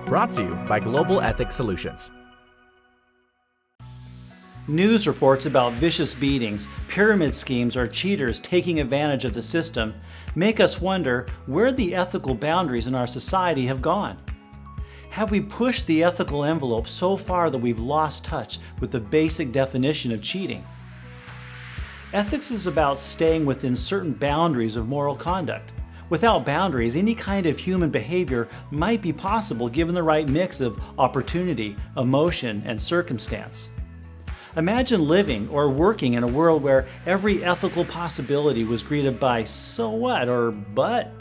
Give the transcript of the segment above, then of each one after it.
Brought to you by Global Ethics Solutions. News reports about vicious beatings, pyramid schemes, or cheaters taking advantage of the system make us wonder where the ethical boundaries in our society have gone. Have we pushed the ethical envelope so far that we've lost touch with the basic definition of cheating? Ethics is about staying within certain boundaries of moral conduct. Without boundaries, any kind of human behavior might be possible given the right mix of opportunity, emotion, and circumstance. Imagine living or working in a world where every ethical possibility was greeted by "so what" or "but."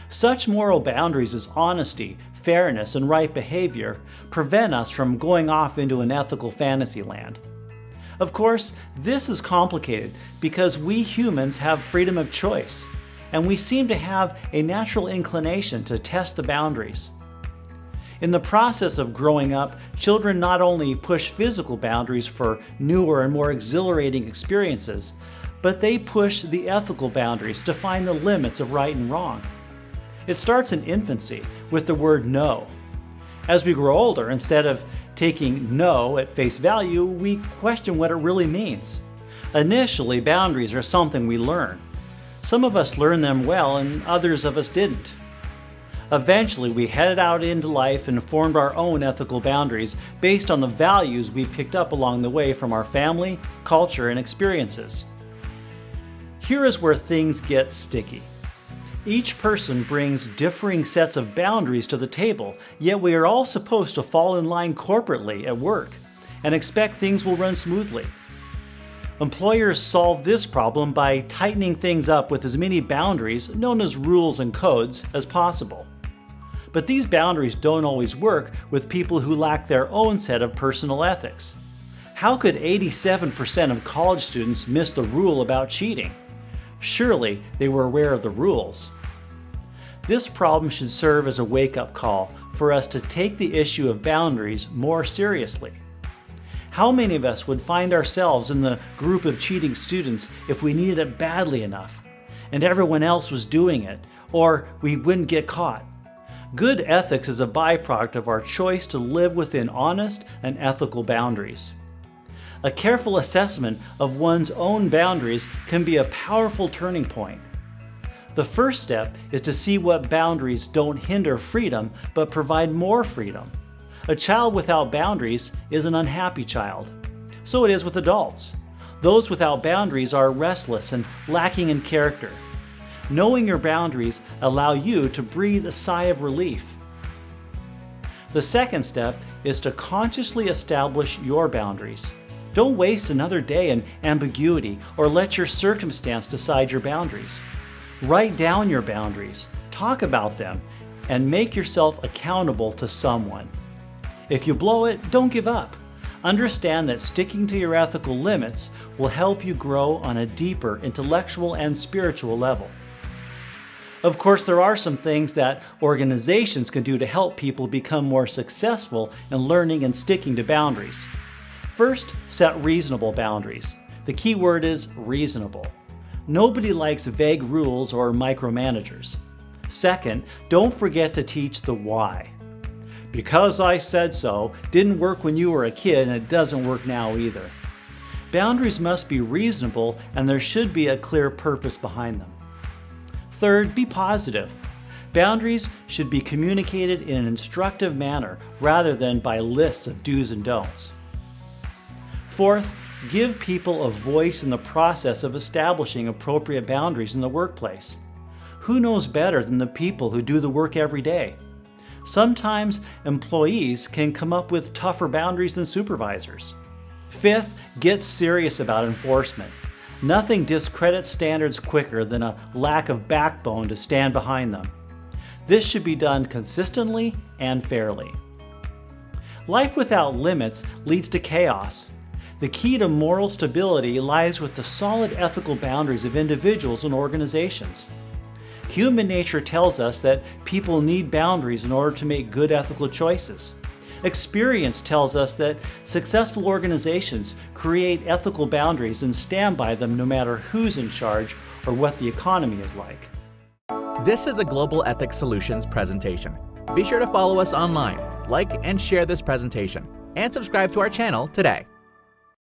Such moral boundaries as honesty, fairness, and right behavior prevent us from going off into an ethical fantasy land. Of course, this is complicated because we humans have freedom of choice, and we seem to have a natural inclination to test the boundaries. In the process of growing up, children not only push physical boundaries for newer and more exhilarating experiences, but they push the ethical boundaries to find the limits of right and wrong. It starts in infancy with the word no. As we grow older, instead of taking no at face value, we question what it really means. Initially, boundaries are something we learn. Some of us learned them well and others of us didn't. Eventually, we headed out into life and formed our own ethical boundaries based on the values we picked up along the way from our family, culture, and experiences. Here is where things get sticky. Each person brings differing sets of boundaries to the table, yet we are all supposed to fall in line corporately at work and expect things will run smoothly. Employers solve this problem by tightening things up with as many boundaries, known as rules and codes, as possible. But these boundaries don't always work with people who lack their own set of personal ethics. How could 87% of college students miss the rule about cheating? Surely they were aware of the rules. This problem should serve as a wake-up call for us to take the issue of boundaries more seriously. How many of us would find ourselves in the group of cheating students if we needed it badly enough, and everyone else was doing it, or we wouldn't get caught? Good ethics is a byproduct of our choice to live within honest and ethical boundaries. A careful assessment of one's own boundaries can be a powerful turning point. The first step is to see what boundaries don't hinder freedom but provide more freedom. A child without boundaries is an unhappy child. So it is with adults. Those without boundaries are restless and lacking in character. Knowing your boundaries allow you to breathe a sigh of relief. The second step is to consciously establish your boundaries. Don't waste another day in ambiguity or let your circumstance decide your boundaries. Write down your boundaries, talk about them, and make yourself accountable to someone. If you blow it, don't give up. Understand that sticking to your ethical limits will help you grow on a deeper intellectual and spiritual level. Of course, there are some things that organizations can do to help people become more successful in learning and sticking to boundaries. First, set reasonable boundaries. The key word is reasonable. Nobody likes vague rules or micromanagers. Second, don't forget to teach the why. Because I said so didn't work when you were a kid and it doesn't work now either. Boundaries must be reasonable and there should be a clear purpose behind them. Third, be positive. Boundaries should be communicated in an instructive manner rather than by lists of do's and don'ts. Fourth, give people a voice in the process of establishing appropriate boundaries in the workplace. Who knows better than the people who do the work every day? Sometimes employees can come up with tougher boundaries than supervisors. Fifth, get serious about enforcement. Nothing discredits standards quicker than a lack of backbone to stand behind them. This should be done consistently and fairly. Life without limits leads to chaos. The key to moral stability lies with the solid ethical boundaries of individuals and organizations. Human nature tells us that people need boundaries in order to make good ethical choices. Experience tells us that successful organizations create ethical boundaries and stand by them no matter who's in charge or what the economy is like. This is a Global Ethics Solutions presentation. Be sure to follow us online like and share this presentation, and subscribe to our channel today.